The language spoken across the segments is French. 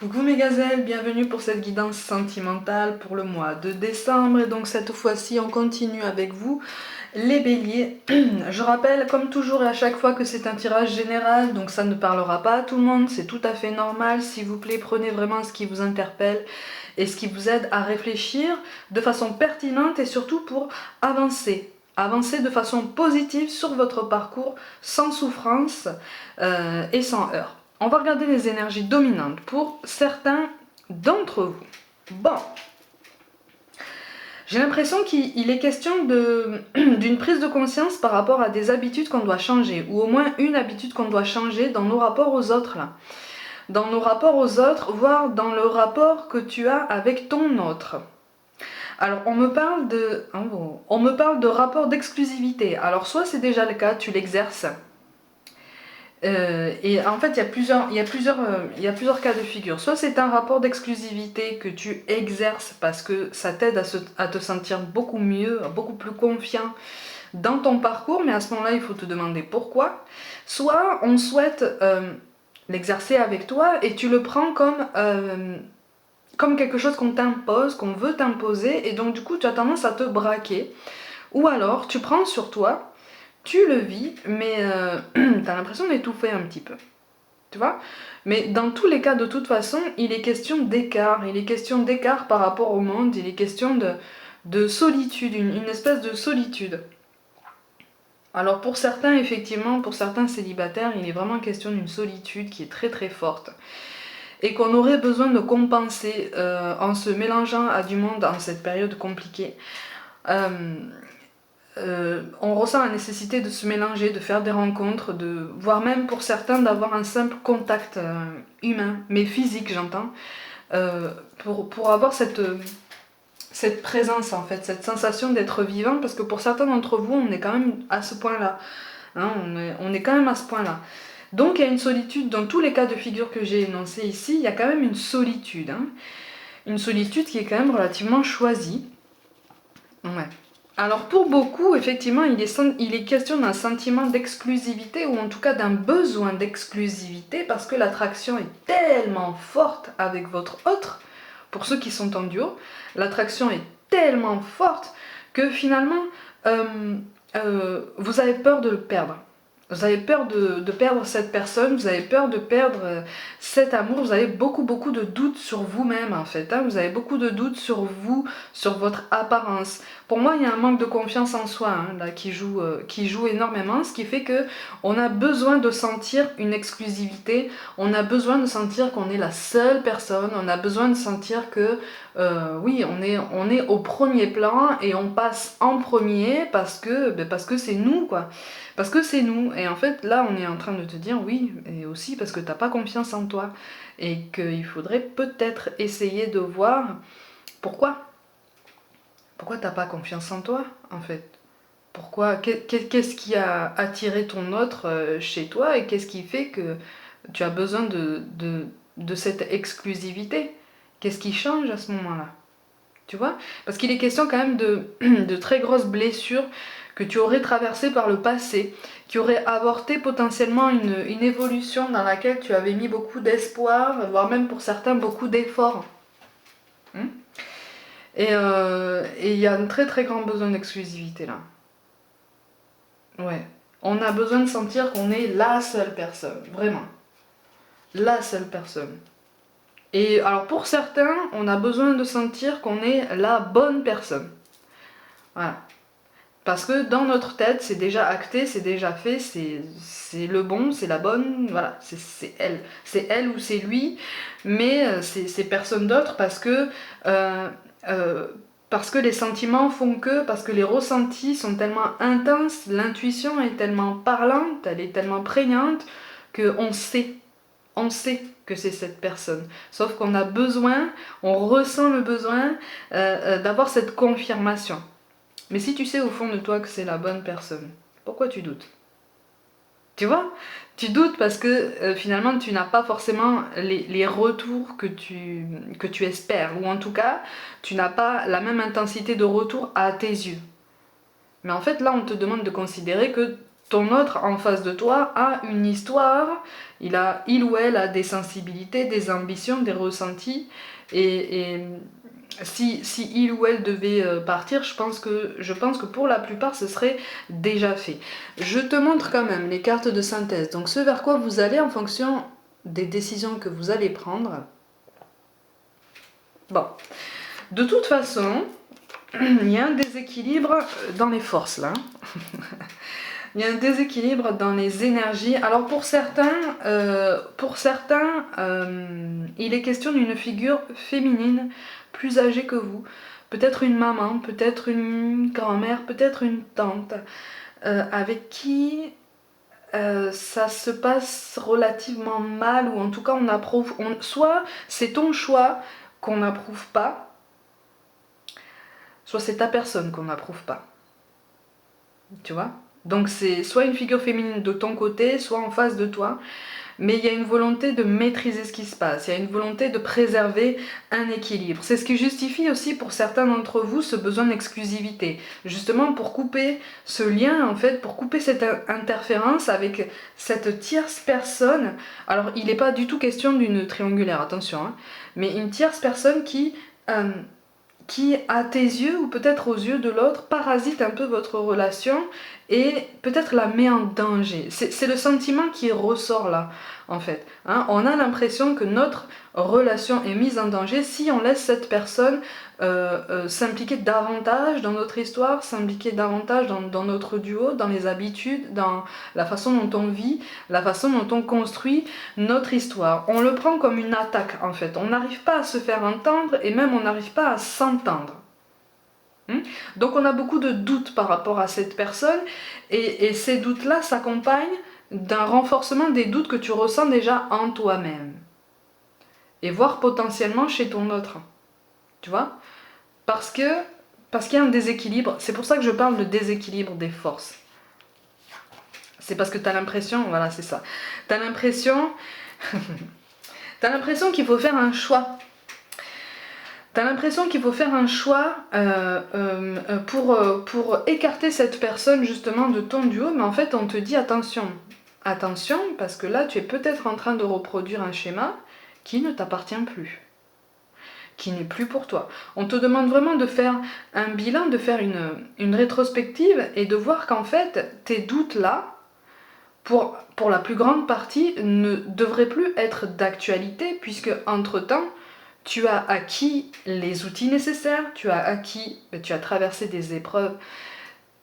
Coucou mes gazelles, bienvenue pour cette guidance sentimentale pour le mois de décembre. Et donc cette fois-ci on continue avec vous les béliers. Je rappelle comme toujours et à chaque fois que c'est un tirage général, donc ça ne parlera pas à tout le monde, c'est tout à fait normal. S'il vous plaît, prenez vraiment ce qui vous interpelle et ce qui vous aide à réfléchir de façon pertinente et surtout pour avancer. Avancer de façon positive sur votre parcours sans souffrance et sans heurts. On va regarder les énergies dominantes pour certains d'entre vous. Bon, j'ai l'impression qu'il est question d'une prise de conscience par rapport à des habitudes qu'on doit changer, ou au moins une habitude qu'on doit changer dans nos rapports aux autres, là. Dans nos rapports aux autres, voire dans le rapport que tu as avec ton autre. Alors, on me parle de rapport d'exclusivité. Alors, soit c'est déjà le cas, tu l'exerces. Et en fait, il y a plusieurs cas de figure. Soit c'est un rapport d'exclusivité que tu exerces parce que ça t'aide à te sentir beaucoup mieux, beaucoup plus confiant dans ton parcours, mais à ce moment-là, il faut te demander pourquoi. Soit on souhaite l'exercer avec toi et tu le prends comme quelque chose qu'on t'impose, qu'on veut t'imposer, et donc du coup, tu as tendance à te braquer. Ou alors, tu prends sur toi, tu le vis, mais t'as l'impression d'étouffer un petit peu. Tu vois? Mais dans tous les cas, de toute façon, il est question d'écart. Il est question d'écart par rapport au monde. Il est question de solitude, une espèce de solitude. Alors pour certains, effectivement, pour certains célibataires, il est vraiment question d'une solitude qui est très très forte. Et qu'on aurait besoin de compenser en se mélangeant à du monde en cette période compliquée. On ressent la nécessité de se mélanger, de faire des rencontres, voire même pour certains d'avoir un simple contact humain, mais physique j'entends, pour avoir cette présence en fait, cette sensation d'être vivant, parce que pour certains d'entre vous, on est quand même à ce point-là. Hein, on est quand même à ce point-là. Donc il y a une solitude, dans tous les cas de figure que j'ai énoncés ici, il y a quand même une solitude. Hein, une solitude qui est quand même relativement choisie. Ouais. Alors pour beaucoup, effectivement, il est question d'un sentiment d'exclusivité ou en tout cas d'un besoin d'exclusivité parce que l'attraction est tellement forte avec votre autre, pour ceux qui sont en duo, l'attraction est tellement forte que finalement vous avez peur de le perdre. Vous avez peur de perdre cette personne, vous avez peur de perdre cet amour, vous avez beaucoup de doutes sur vous-même en fait, hein. Vous avez beaucoup de doutes sur vous, sur votre apparence. Pour moi, il y a un manque de confiance en soi hein, là, qui joue énormément, ce qui fait que on a besoin de sentir une exclusivité, on a besoin de sentir qu'on est la seule personne, on a besoin de sentir que oui, on est au premier plan et on passe en premier parce que c'est nous quoi. Parce que c'est nous, et en fait là on est en train de te dire oui, et aussi parce que t'as pas confiance en toi, et qu'il faudrait peut-être essayer de voir pourquoi. Pourquoi t'as pas confiance en toi en fait? Pourquoi? Qu'est-ce qui a attiré ton autre chez toi, et qu'est-ce qui fait que tu as besoin de cette exclusivité? Qu'est-ce qui change à ce moment-là? Tu vois? Parce qu'il est question quand même de très grosses blessures que tu aurais traversées par le passé, qui auraient avorté potentiellement une évolution dans laquelle tu avais mis beaucoup d'espoir, voire même pour certains beaucoup d'efforts. Et il y a un très très grand besoin d'exclusivité là. Ouais. On a besoin de sentir qu'on est la seule personne, vraiment. La seule personne. Et alors pour certains, on a besoin de sentir qu'on est la bonne personne. Voilà. Parce que dans notre tête, c'est déjà acté, c'est déjà fait, c'est le bon, c'est la bonne, voilà, c'est elle. C'est elle ou c'est lui, mais c'est personne d'autre euh, parce que les sentiments font que, parce que les ressentis sont tellement intenses, l'intuition est tellement parlante, elle est tellement prégnante, qu'on sait que c'est cette personne. Sauf qu'on a besoin, on ressent le besoin d'avoir cette confirmation. Mais si tu sais au fond de toi que c'est la bonne personne, pourquoi tu doutes? Tu vois? Tu doutes parce que finalement tu n'as pas forcément les retours que tu espères, ou en tout cas tu n'as pas la même intensité de retour à tes yeux. Mais en fait là on te demande de considérer que ton autre en face de toi a une histoire, il ou elle a des sensibilités, des ambitions, des ressentis, et si il ou elle devait partir, je pense que pour la plupart ce serait déjà fait. Je te montre quand même les cartes de synthèse, donc ce vers quoi vous allez en fonction des décisions que vous allez prendre. Bon, de toute façon, il y a un déséquilibre dans les forces là. Il y a un déséquilibre dans les énergies. Alors pour certains, il est question d'une figure féminine plus âgée que vous. Peut-être une maman, peut-être une grand-mère, peut-être une tante, avec qui ça se passe relativement mal, ou en tout cas on approuve. Soit c'est ton choix qu'on n'approuve pas, soit c'est ta personne qu'on n'approuve pas. Tu vois? Donc c'est soit une figure féminine de ton côté, soit en face de toi. Mais il y a une volonté de maîtriser ce qui se passe, il y a une volonté de préserver un équilibre. C'est ce qui justifie aussi pour certains d'entre vous ce besoin d'exclusivité. Justement pour couper ce lien, en fait, pour couper cette interférence avec cette tierce personne. Alors il n'est pas du tout question d'une triangulaire, attention, hein, mais une tierce personne qui à tes yeux ou peut-être aux yeux de l'autre parasite un peu votre relation et peut-être la met en danger. C'est le sentiment qui ressort là en fait. Hein, on a l'impression que notre relation est mise en danger si on laisse cette personne s'impliquer davantage dans notre histoire, s'impliquer davantage dans notre duo, dans les habitudes, dans la façon dont on vit, la façon dont on construit notre histoire. On le prend comme une attaque en fait. On n'arrive pas à se faire entendre et même on n'arrive pas à s'entendre. Donc on a beaucoup de doutes par rapport à cette personne et ces doutes-là s'accompagnent d'un renforcement des doutes que tu ressens déjà en toi-même et voire potentiellement chez ton autre. Tu vois ? Parce qu'il y a un déséquilibre. C'est pour ça que je parle de déséquilibre des forces. C'est parce que tu as l'impression, voilà, c'est ça. Tu as l'impression qu'il faut faire un choix. T'as l'impression qu'il faut faire un choix pour écarter cette personne justement de ton duo, mais en fait on te dit attention, attention, parce que là tu es peut-être en train de reproduire un schéma qui ne t'appartient plus, qui n'est plus pour toi. On te demande vraiment de faire un bilan, de faire une rétrospective et de voir qu'en fait tes doutes là, pour la plus grande partie, ne devraient plus être d'actualité, puisque entre-temps, tu as acquis les outils nécessaires, tu as traversé des épreuves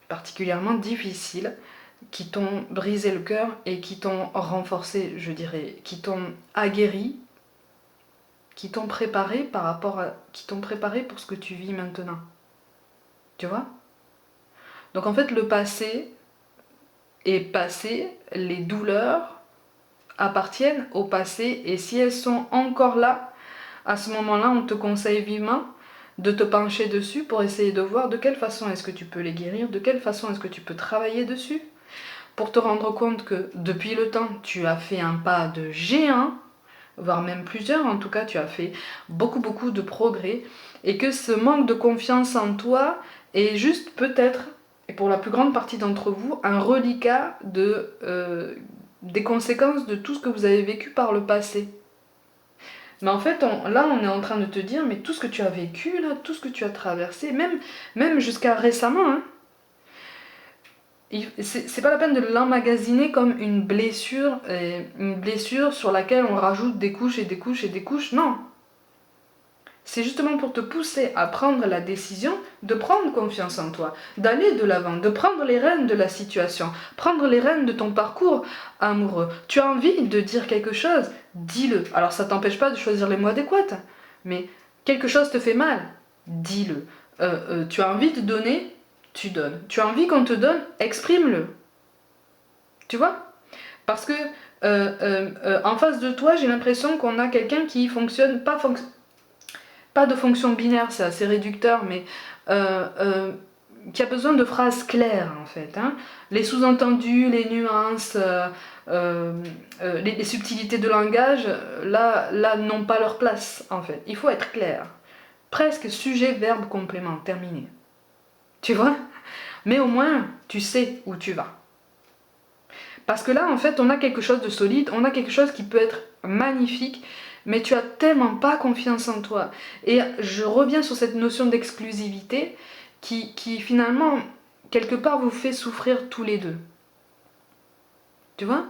particulièrement difficiles qui t'ont brisé le cœur et qui t'ont renforcé, je dirais, qui t'ont aguerri, qui t'ont préparé pour ce que tu vis maintenant. Tu vois ? Donc en fait, le passé est passé, les douleurs appartiennent au passé et si elles sont encore là, à ce moment-là, on te conseille vivement de te pencher dessus pour essayer de voir de quelle façon est-ce que tu peux les guérir, de quelle façon est-ce que tu peux travailler dessus, pour te rendre compte que depuis le temps, tu as fait un pas de géant, voire même plusieurs, en tout cas, tu as fait beaucoup de progrès, et que ce manque de confiance en toi est juste peut-être, et pour la plus grande partie d'entre vous, un reliquat des conséquences de tout ce que vous avez vécu par le passé. Mais en fait, là, on est en train de te dire, mais tout ce que tu as vécu, là, tout ce que tu as traversé, même jusqu'à récemment, hein, c'est pas la peine de l'emmagasiner comme une blessure sur laquelle on rajoute des couches et des couches et des couches, non. C'est justement pour te pousser à prendre la décision de prendre confiance en toi, d'aller de l'avant, de prendre les rênes de la situation, prendre les rênes de ton parcours amoureux. Tu as envie de dire quelque chose, dis-le. Alors ça t'empêche pas de choisir les mots adéquats, mais quelque chose te fait mal, dis-le. Tu as envie de donner, tu donnes. Tu as envie qu'on te donne, exprime-le. Tu vois ? Parce que en face de toi, j'ai l'impression qu'on a quelqu'un qui fonctionne pas de fonction binaire, c'est assez réducteur, mais qui a besoin de phrases claires en fait. Hein. Les sous-entendus, les nuances, les subtilités de langage, là n'ont pas leur place en fait. Il faut être clair. Presque sujet, verbe, complément, terminé. Tu vois ? Mais au moins, tu sais où tu vas. Parce que là, en fait, on a quelque chose de solide, on a quelque chose qui peut être magnifique, mais tu as tellement pas confiance en toi. Et je reviens sur cette notion d'exclusivité qui finalement, quelque part, vous fait souffrir tous les deux. Tu vois?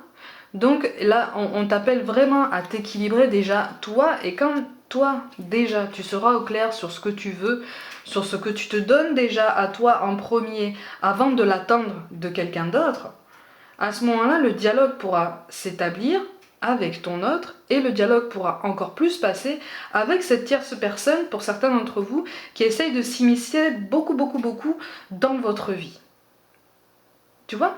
Donc là, on t'appelle vraiment à t'équilibrer déjà toi, et quand toi, déjà, tu seras au clair sur ce que tu veux, sur ce que tu te donnes déjà à toi en premier, avant de l'attendre de quelqu'un d'autre, à ce moment-là, le dialogue pourra s'établir avec ton autre, et le dialogue pourra encore plus passer avec cette tierce personne, pour certains d'entre vous, qui essaye de s'immiscer beaucoup, beaucoup, beaucoup dans votre vie. Tu vois?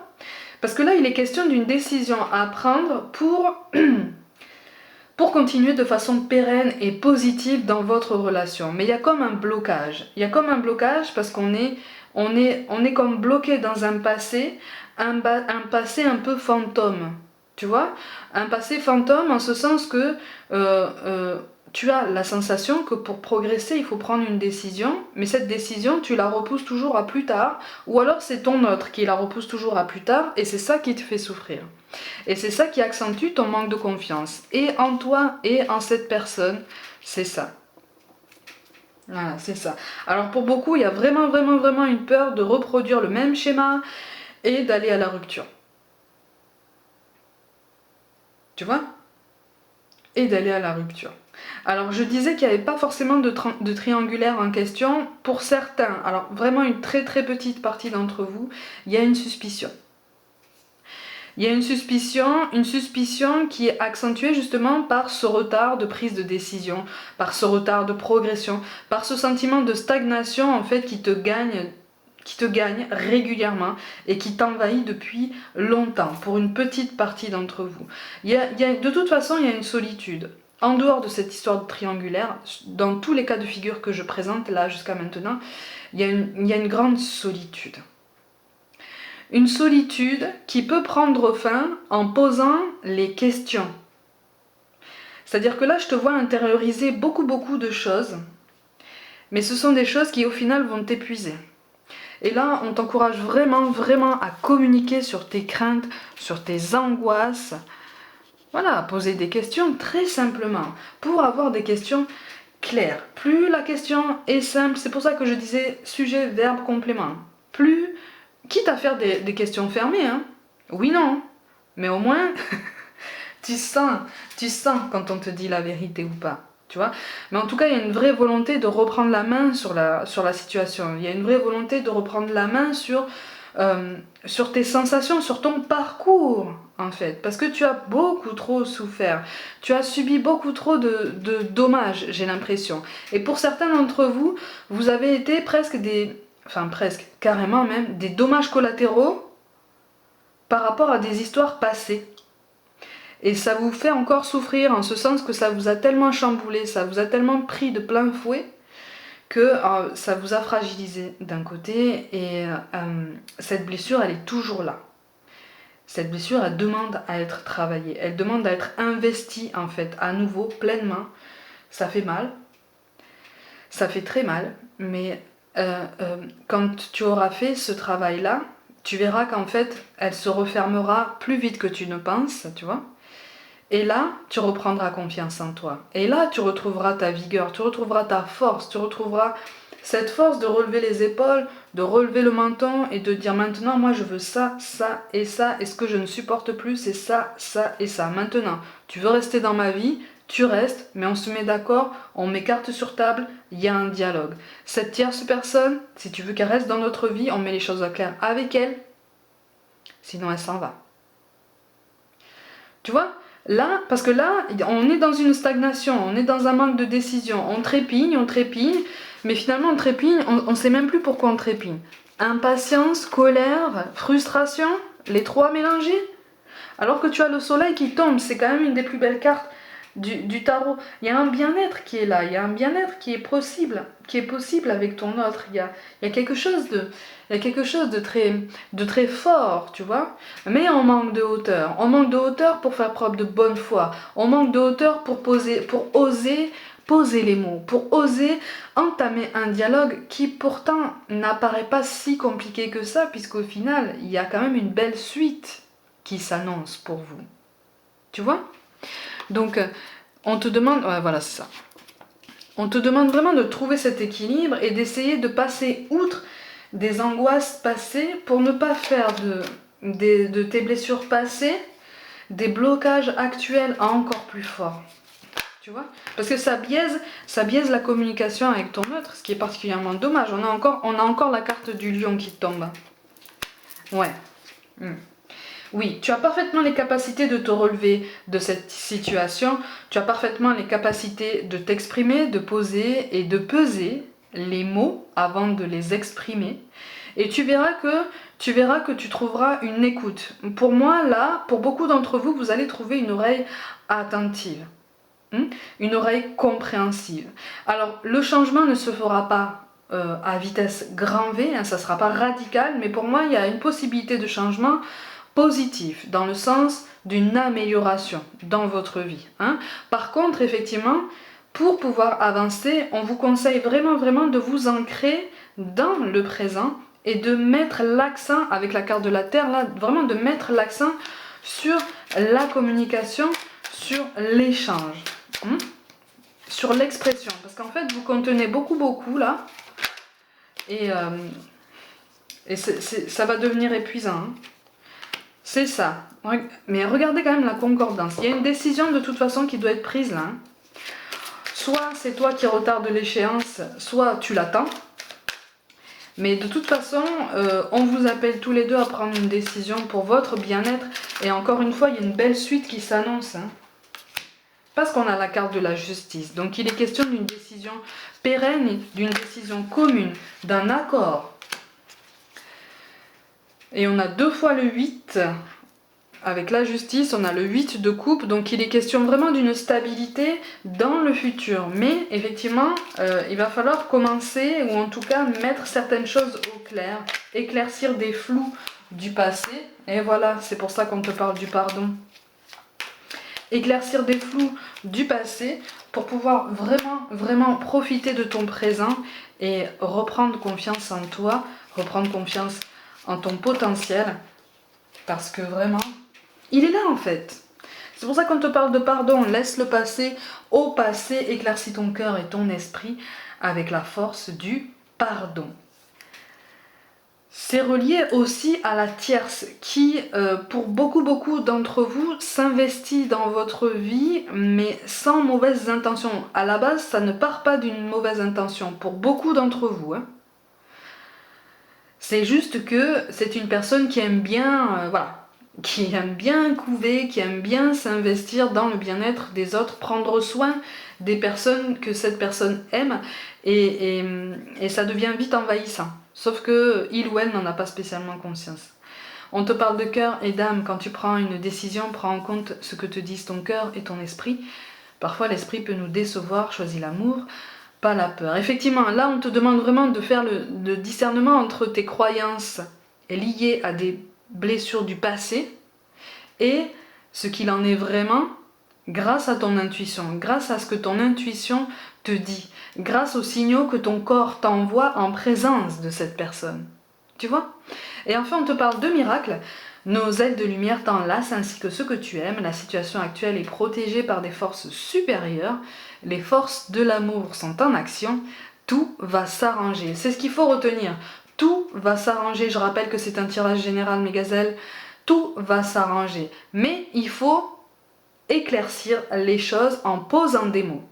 Parce que là, il est question d'une décision à prendre pour continuer de façon pérenne et positive dans votre relation. Mais il y a comme un blocage. Il y a comme un blocage parce qu'on est comme bloqué dans un passé, un passé un peu fantôme. Tu vois? Un passé fantôme en ce sens que tu as la sensation que pour progresser, il faut prendre une décision, mais cette décision, tu la repousses toujours à plus tard, ou alors c'est ton autre qui la repousse toujours à plus tard, et c'est ça qui te fait souffrir. Et c'est ça qui accentue ton manque de confiance. Et en toi et en cette personne, c'est ça. Voilà, c'est ça. Alors pour beaucoup, il y a vraiment, vraiment, vraiment une peur de reproduire le même schéma et d'aller à la rupture. Tu vois? Et d'aller à la rupture. Alors je disais qu'il n'y avait pas forcément de triangulaire en question. Pour certains, alors vraiment une très très petite partie d'entre vous, il y a une suspicion. Il y a une suspicion qui est accentuée justement par ce retard de prise de décision, par ce retard de progression, par ce sentiment de stagnation en fait qui te gagne régulièrement et qui t'envahit depuis longtemps, pour une petite partie d'entre vous. De toute façon, il y a une solitude. En dehors de cette histoire de triangulaire, dans tous les cas de figure que je présente là jusqu'à maintenant, il y a une grande solitude. Une solitude qui peut prendre fin en posant les questions. C'est-à-dire que là, je te vois intérioriser beaucoup, beaucoup de choses, mais ce sont des choses qui, au final, vont t'épuiser. Et là, on t'encourage vraiment, vraiment à communiquer sur tes craintes, sur tes angoisses. Voilà, à poser des questions très simplement, pour avoir des questions claires. Plus la question est simple, c'est pour ça que je disais sujet, verbe, complément. Plus, quitte à faire des questions fermées, hein. Oui, non. Mais au moins, tu sens quand on te dit la vérité ou pas. Tu vois? Mais en tout cas, il y a une vraie volonté de reprendre la main sur la situation. Il y a une vraie volonté de reprendre la main sur tes sensations, sur ton parcours, en fait. Parce que tu as beaucoup trop souffert. Tu as subi beaucoup trop de dommages, j'ai l'impression. Et pour certains d'entre vous, vous avez été presque, carrément même, des dommages collatéraux par rapport à des histoires passées. Et ça vous fait encore souffrir en ce sens que ça vous a tellement chamboulé, ça vous a tellement pris de plein fouet que ça vous a fragilisé d'un côté, et cette blessure, elle est toujours là. Cette blessure, elle demande à être travaillée, elle demande à être investie en fait, à nouveau, pleinement. Ça fait mal, ça fait très mal, mais quand tu auras fait ce travail-là, tu verras qu'en fait, elle se refermera plus vite que tu ne penses, tu vois. Et là, tu reprendras confiance en toi. Et là, tu retrouveras ta vigueur, tu retrouveras ta force, tu retrouveras cette force de relever les épaules, de relever le menton et de dire maintenant, moi je veux ça, ça et ça, et ce que je ne supporte plus, c'est ça, ça et ça. Maintenant, tu veux rester dans ma vie, tu restes, mais on se met d'accord, on met carte sur table, il y a un dialogue. Cette tierce personne, si tu veux qu'elle reste dans notre vie, on met les choses au clair avec elle, sinon elle s'en va. Tu vois? Là, parce que là, on est dans une stagnation, on est dans un manque de décision, on trépigne, mais finalement on trépigne, on ne sait même plus pourquoi on trépigne. Impatience, colère, frustration, les trois mélangés. Alors que tu as le soleil qui tombe, c'est quand même une des plus belles cartes du tarot. Il y a un bien-être qui est là, il y a un bien-être qui est possible avec ton autre. Il y a quelque chose de très fort, tu vois. Mais on manque de hauteur. On manque de hauteur pour faire preuve de bonne foi. On manque de hauteur pour oser poser les mots, pour oser entamer un dialogue qui pourtant n'apparaît pas si compliqué que ça, puisqu'au final, il y a quand même une belle suite. qui s'annonce pour vous. Tu vois? Donc, on te demande... Ouais, voilà, c'est ça. On te demande vraiment de trouver cet équilibre et d'essayer de passer outre des angoisses passées pour ne pas faire de tes blessures passées des blocages actuels encore plus forts. Tu vois? Parce que ça biaise la communication avec ton autre, ce qui est particulièrement dommage. On a encore la carte du lion qui tombe. Ouais. Oui, tu as parfaitement les capacités de te relever de cette situation. Tu as parfaitement les capacités de t'exprimer, de poser et de peser les mots avant de les exprimer. Et tu verras que tu trouveras une écoute. Pour moi, là, pour beaucoup d'entre vous, vous allez trouver une oreille attentive. Une oreille compréhensive. Alors, le changement ne se fera pas à vitesse grand V, hein, ça ne sera pas radical, mais pour moi, il y a une possibilité de changement positif, dans le sens d'une amélioration dans votre vie. Par contre, effectivement, pour pouvoir avancer, on vous conseille vraiment, vraiment de vous ancrer dans le présent et de mettre l'accent, avec la carte de la Terre, là, vraiment de mettre l'accent sur la communication, sur l'échange. Sur l'expression, parce qu'en fait vous contenez beaucoup là et ça va devenir épuisant. C'est ça. Mais regardez quand même la concordance. Il y a une décision de toute façon qui doit être prise là. Soit c'est toi qui retarde l'échéance, soit tu l'attends. Mais de toute façon, on vous appelle tous les deux à prendre une décision pour votre bien-être. Et encore une fois, il y a une belle suite qui s'annonce. Parce qu'on a la carte de la justice. Donc il est question d'une décision pérenne, d'une décision commune, d'un accord. Et on a 2 fois le 8 avec la justice, on a le 8 de coupe. Donc il est question vraiment d'une stabilité dans le futur. Mais effectivement, il va falloir commencer, ou en tout cas mettre certaines choses au clair, éclaircir des flous du passé. Et voilà, c'est pour ça qu'on te parle du pardon. Éclaircir des flous du passé pour pouvoir vraiment profiter de ton présent et reprendre confiance en toi, reprendre confiance en ton potentiel, parce que vraiment, il est là en fait. C'est pour ça qu'on te parle de pardon. Laisse le passé au passé, éclaircis ton cœur et ton esprit avec la force du pardon. C'est relié aussi à la tierce qui, pour beaucoup d'entre vous, s'investit dans votre vie, mais sans mauvaises intentions. À la base, ça ne part pas d'une mauvaise intention, pour beaucoup d'entre vous. C'est juste que c'est une personne qui aime bien, qui aime bien couver, qui aime bien s'investir dans le bien-être des autres, prendre soin des personnes que cette personne aime, et ça devient vite envahissant. Sauf que il ou elle n'en a pas spécialement conscience. On te parle de cœur et d'âme. Quand tu prends une décision, prends en compte ce que te disent ton cœur et ton esprit. Parfois l'esprit peut nous décevoir, choisis l'amour, pas la peur. Effectivement, là on te demande vraiment de faire le discernement entre tes croyances liées à des blessures du passé et ce qu'il en est vraiment grâce à ton intuition, grâce à ce que ton intuition te dit, grâce aux signaux que ton corps t'envoie en présence de cette personne. Tu vois? Et enfin, on te parle de miracles. Nos ailes de lumière t'enlacent ainsi que ceux que tu aimes. La situation actuelle est protégée par des forces supérieures. Les forces de l'amour sont en action. Tout va s'arranger. C'est ce qu'il faut retenir. Tout va s'arranger. Je rappelle que c'est un tirage général, mes gazelles. Tout va s'arranger. Mais il faut éclaircir les choses en posant des mots.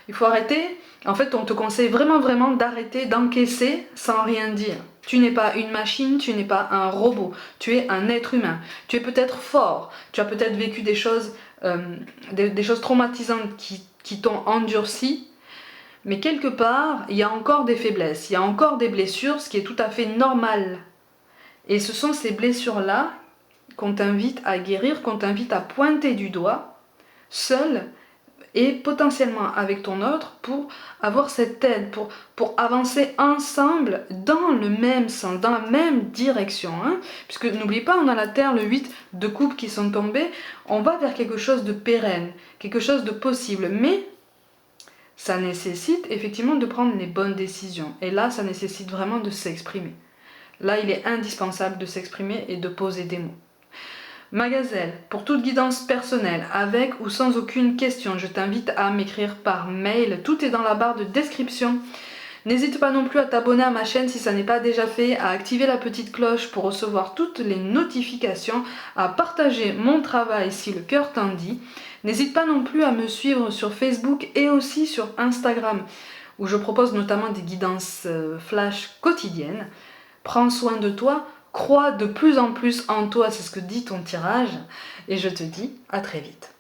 Il faut arrêter, en fait on te conseille vraiment d'arrêter d'encaisser sans rien dire. Tu n'es pas une machine, tu n'es pas un robot, tu es un être humain. Tu es peut-être fort, tu as peut-être vécu des choses traumatisantes qui t'ont endurci, mais quelque part il y a encore des faiblesses, il y a encore des blessures, ce qui est tout à fait normal. Et ce sont ces blessures-là qu'on t'invite à guérir, qu'on t'invite à pointer du doigt, seul et potentiellement avec ton autre, pour avoir cette aide, pour avancer ensemble dans le même sens, dans la même direction. Puisque n'oublie pas, on a la Terre, le 8 de coupe qui sont tombés, on va vers quelque chose de pérenne, quelque chose de possible, mais ça nécessite effectivement de prendre les bonnes décisions. Et là, ça nécessite vraiment de s'exprimer. Là, il est indispensable de s'exprimer et de poser des mots. Ma gazelle, pour toute guidance personnelle, avec ou sans aucune question, je t'invite à m'écrire par mail. Tout est dans la barre de description. N'hésite pas non plus à t'abonner à ma chaîne si ça n'est pas déjà fait, à activer la petite cloche pour recevoir toutes les notifications, à partager mon travail si le cœur t'en dit. N'hésite pas non plus à me suivre sur Facebook et aussi sur Instagram, où je propose notamment des guidances flash quotidiennes. Prends soin de toi, crois de plus en plus en toi, c'est ce que dit ton tirage, et je te dis à très vite.